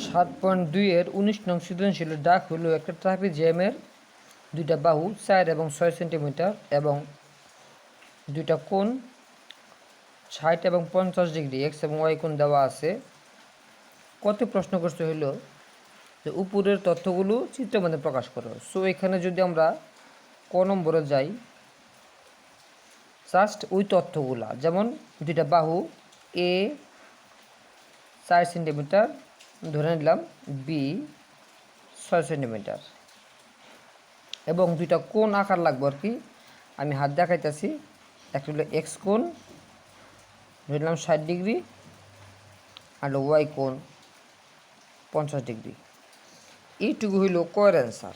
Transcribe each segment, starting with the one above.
7.2 এর 19 নং সৃজনশীলের ডাক হলো একটা ট্রাপিজিয়ামের দুইটা বাহু 4 এবং 6 সেন্টিমিটার এবং দুইটা কোণ 60 এবং 50 ডিগ্রি এক্স এবং ওয়াই কোণ দেওয়া আছে। কত প্রশ্ন করতে হলো যে উপরের তথ্যগুলো চিত্রের মধ্যে প্রকাশ করো। সো এখানে যদি আমরা ক নম্বরে যাই, জাস্ট ওই তথ্যগুলা, যেমন দুইটা বাহু এ 4 সেন্টিমিটার, ধরে নিলাম বি 6 সেন্টিমিটার, এবং দুইটা কোণ আকার লাগবে আর কি। আমি হাত দেখাইতেছি। একটা হলো এক্স কোণ, ধরে নিলাম 60 ডিগ্রি, আর ওয়াই কোণ 50 ডিগ্রি। এইটুকু হইল কয়ের অ্যান্সার।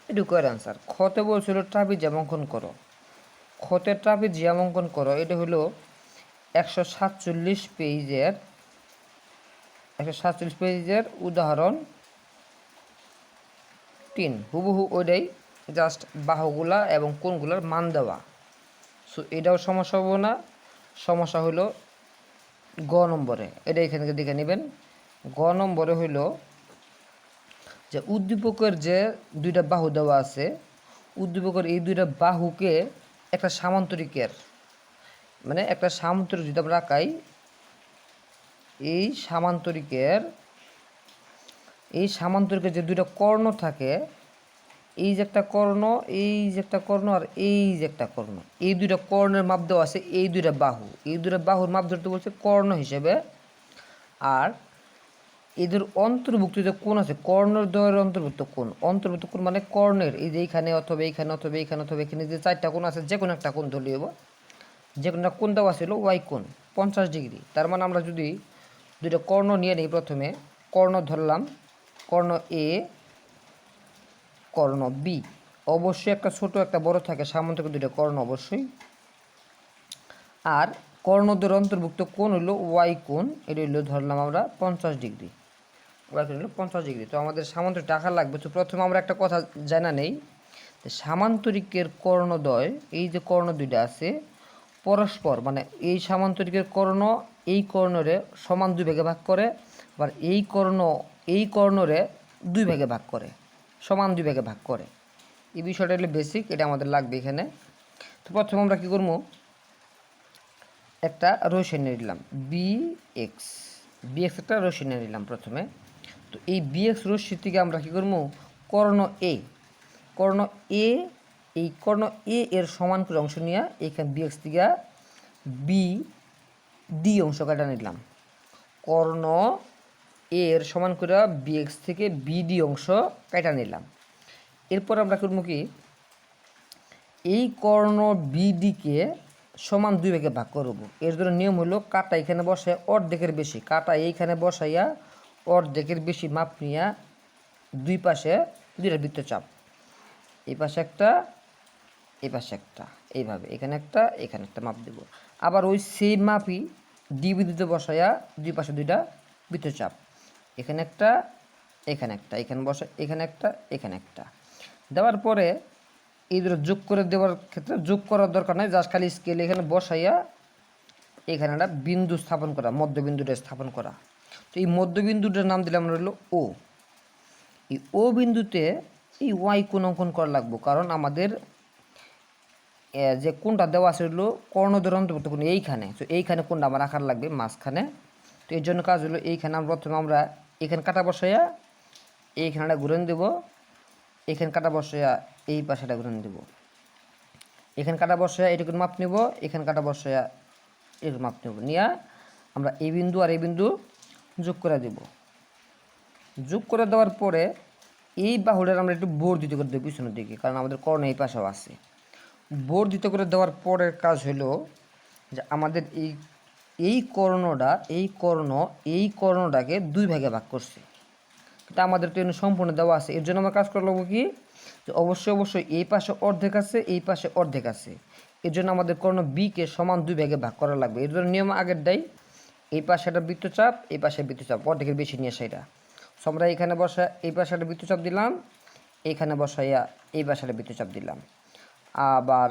এটুকু কয়ের অ্যান্সার। খতে বলছিল ট্রাপিজিয়াম অঙ্কন করো। খতে ট্রাপিজিয়াম অঙ্কন করো, এটা হলো 147 পেজের উদাহরণ 3। হুবহু ওইটাই, জাস্ট বাহুগুলা এবং কোণগুলার মান দেওয়া। সো এটাও সমস্যা হবো না। সমস্যা হইল গ নম্বরে, এটা এখান থেকে দেখে নেবেন। গ নম্বরে হইল যে উদ্দীপকের যে দুইটা বাহু দেওয়া আছে, উদ্দীপকের এই দুইটা বাহুকে একটা সামান্তরিকের, মানে একটা সামান্তরিক যদি আমরা আঁকাই, এই সামান্তরিকের যে দুইটা কর্ণ থাকে, এই যে একটা কর্ণ, এই যে একটা কর্ণ, আর এই যে একটা কর্ণ, এই দুইটা কর্ণের মাপ দেওয়া আছে। এই দুইটা বাহু, এই দুইটা বাহুর মাপ ধরতে বলছে কর্ণ হিসেবে। আর এদের অন্তর্ভুক্ত যে কোণ আছে, কর্ণের দ্বয়ের অন্তর্ভুক্ত কোণ মানে কর্ণের এই যে এইখানে অথবা এইখানে অথবা এইখানে অথবা এখানে যে 4টা কোণ আছে, যে কোনো একটা কোণ ধরলে হবো। যে কোনো একটা কোণ দেওয়া ছিল ওয়াই কোণ 50 ডিগ্রি। তার মানে আমরা যদি দুইটা কর্ণ নিয়ে নিই, প্রথমে কর্ণ ধরলাম, কর্ণ এ, কর্ণ বি। অবশ্যই একটা ছোট একটা বড় থাকে, সামান্তরিক দুইটা কর্ণ অবশ্যই। আর কর্ণদের অন্তর্ভুক্ত কোণ হলো ওয়াই কোণ, এটা হলো ধরলাম আমরা 50 ডিগ্রি। ওয়াই কোণ হলো 50 ডিগ্রি। তো আমাদের সামান্তরিক টাকা লাগবে। তো প্রথমে আমরা একটা কথা জানা নেই, সামান্তরিকের কর্ণদ্বয়, এই যে কর্ণ দুইটা আছে পরস্পর, মানে এই সামান্তরিকের কর্ণ এই কর্ণরে সমান দুই ভাগে ভাগ করে, আবার এই কর্ণরে দুই ভাগে ভাগ করে, সমান দুই ভাগে ভাগ করে। এই বিষয়টা হলো বেসিক, এটা আমাদের লাগবে এখানে। তো প্রথমে আমরা কী করবো, একটা রশ্মি নিয়ে নিলাম বি এক্স একটা রশ্মি নিয়ে নিলাম প্রথমে। তো এই বি এক্স রশ্মি থেকে আমরা কী করবো, কর্ণ এ, এই কর্ণ এ এর সমান করে অংশ নিয়ে এইখানে বি এক্স থেকে বি ডি অংশ কাটা নিলাম। কর্ণ এ এর সমান করে বি এক্স থেকে বি ডি অংশ কাটা নিলাম। এরপর আমরা করবো কি, এই কর্ণ বিডিকে সমান দুই ভাগে ভাগ করব। এর জন্য নিয়ম হলো কাটা এখানে বসায় অর্ধেকের বেশি, কাটা এইখানে বসাইয়া অর্ধেকের বেশি মাপ নিয়ে দুই পাশে দুইটা বৃত্তচাপ, এই পাশে একটা, এই পাশে একটা, এইভাবে এখানে একটা মাপ দেব। আবার ওই সেম মাপই ডি বিন্দুতে বসাইয়া দুই পাশে দুইটা বৃত্তচাপ, এখানে একটা, এখানে বসা, এখানে একটা দেওয়ার পরে এই দুটো যোগ করে দেওয়ার ক্ষেত্রে যোগ করার দরকার নাই, জাস্ট খালি স্কেল এখানে বসাইয়া এখানে একটা বিন্দু স্থাপন করা, মধ্যবিন্দুটা স্থাপন করা। তো এই মধ্যবিন্দুটার নাম দিলাম আমরা হলো ও। এই ও বিন্দুতে এই ওয়াই কোণ অঙ্কন করা লাগবে, কারণ আমাদের যে কোণটা দেওয়া আছে হলো কর্ণদের অন্তর্ভুক্ত কোণ এইখানে। তো এইখানে কোণটা আমার আকার লাগবে মাঝখানে। তো এর জন্য কাজ হলো এইখানে প্রথমে আমরা এখানে কাটা বসাইয়া এইখানেটা ঘুরেন দেবো, এখানে কাটা বসাইয়া এই পাশেটা ঘুরেন দেবো, এখানে কাটা বসাইয়া এটুকুর মাপ নেব, এখানে কাটা বসাইয়া এর মাপ নেব, নিয়ে আমরা এই বিন্দু আর এই বিন্দু যোগ করে দেব। যোগ করে দেওয়ার পরে এই বাহুটার আমরা একটু বর্ধিত করে দেবো পিছনের দিকে, কারণ আমাদের কর্ণ এই পাশেও আছে। বর্ধিত করে দেওয়ার পরের কাজ হলো যে আমাদের এই কর্ণটাকে দুই ভাগে ভাগ করছে, এটা আমাদের তো সম্পূর্ণ দেওয়া আছে। এর জন্য আমরা কাজ করে নেবো কি, যে অবশ্যই এই পাশে অর্ধেক আছে, এই পাশে অর্ধেক আছে। এর জন্য আমাদের কর্ণ বিকে সমান দুই ভাগে ভাগ করা লাগবে। এর জন্য নিয়ম আগের দেয়, এই পাশে একটা বৃত্তচাপ, এই পাশে বৃত্তচাপ, অর্ধেকের বেশি নিয়ে সেটা। সো আমরা এখানে বসা এই পাশে একটা বৃত্তচাপ দিলাম, এইখানে বসাইয়া এই পাশে একটা বৃত্তচাপ দিলাম। আবার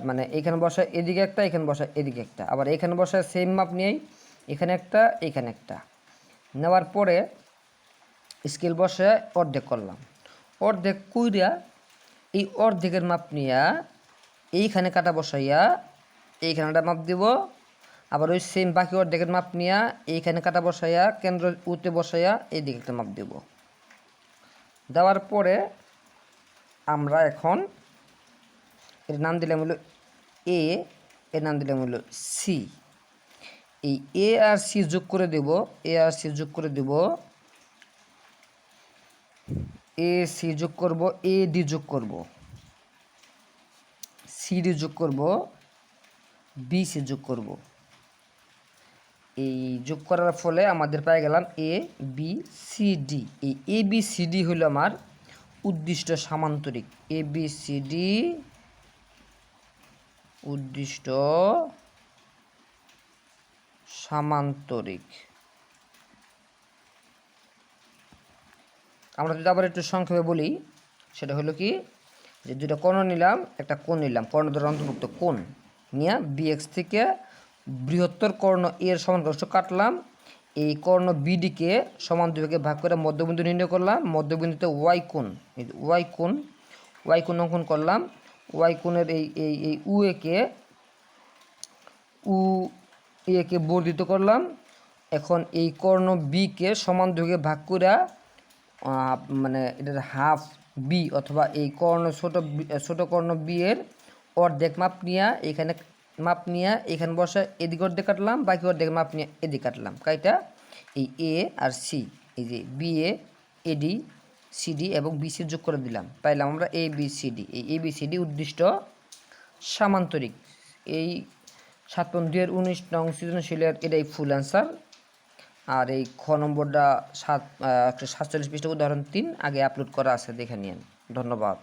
মানে এখানে বসা এদিকে একটা, এখানে বসা এদিকে একটা, আবার এখানে বসা সেম মাপ নিয়েই এখানে একটা, নেওয়ার পরে স্কেল বসে অর্ধেক করলাম, অর্ধেক কইরা এই অর্ধেকের মাপ নিয়া এইখানে কাটা বসাইয়া এইখানেটা মাপ দিব, আবার ওই সেম বাকি অর্ধেকের মাপ নিয়া এইখানে কাটা বসাইয়া কেন্দ্র উতে বসাইয়া এই দিকে একটা মাপ দেব। দেওয়ার পরে আমরা এখন এর নাম দিলাম হলো এ, এর নাম দিলাম হলো সি। এই এ আর সি যোগ করে দেব, এ আর সি যোগ করে দেব, এ সি যোগ করব, এ ডি যোগ করব, সি ডি যোগ করব, বি সি যোগ করব। এই যোগ করার ফলে আমাদের পেয়ে গেলাম এ বি সি ডি। এই এ বি সি ডি হলো আমার উদ্দিষ্ট সামান্তরিক। এ বি সি ডি উদ্দিষ্ট সামান্তরিক। আমরা যদি আবার একটু সংক্ষেপে বলি, সেটা হলো কি, যে দুটো কর্ণ নিলাম, একটা কোণ নিলাম, কর্ণ দ্বারা অন্তর্ভুক্ত কোণ নিয়ে বিএক্স থেকে বৃহত্তর কর্ণ এর সমানকর্ষ কাটলাম। এই কর্ণ বিডিকে সমান দুই ভাগে ভাগ করে মধ্যবিন্দু নির্ণয় করলাম। মধ্যবিন্দুতে ওয়াই কোণ, ওয়াই কোণ অঙ্কন করলাম। ওয়াই কোণের এই উ একে বর্ধিত করলাম। এখন এই কর্ণ বিকে সমান দুই ভাগে ভাগ করে মানে এটার হাফ বি অথবা এই কর্ণ ছোট কর্ণ বি এর অর্ধেক মাপ নিয়ে এখানে মাপ নিয়ে এখানে বসে এদিকে অর্ধেক কাটলাম, বাকি অর্ধেক মাপ নিয়ে এদিকে কাটলাম। কাইটা এই এ আর সি, এই যে বি এ, এডি, সিডি এবং বিসি যোগ করে দিলাম, পাইলাম আমরা এ বি সি ডি। এই এ বি সি ডি উদ্দিষ্ট সামান্তরিক। এই 7.2-19 নং সৃজনশীলের এটাই ফুল অ্যান্সার। আর এই খ নম্বরটা 47 পৃষ্ঠা উদাহরণ 3 আগে আপলোড করা আছে, দেখে নিন। ধন্যবাদ।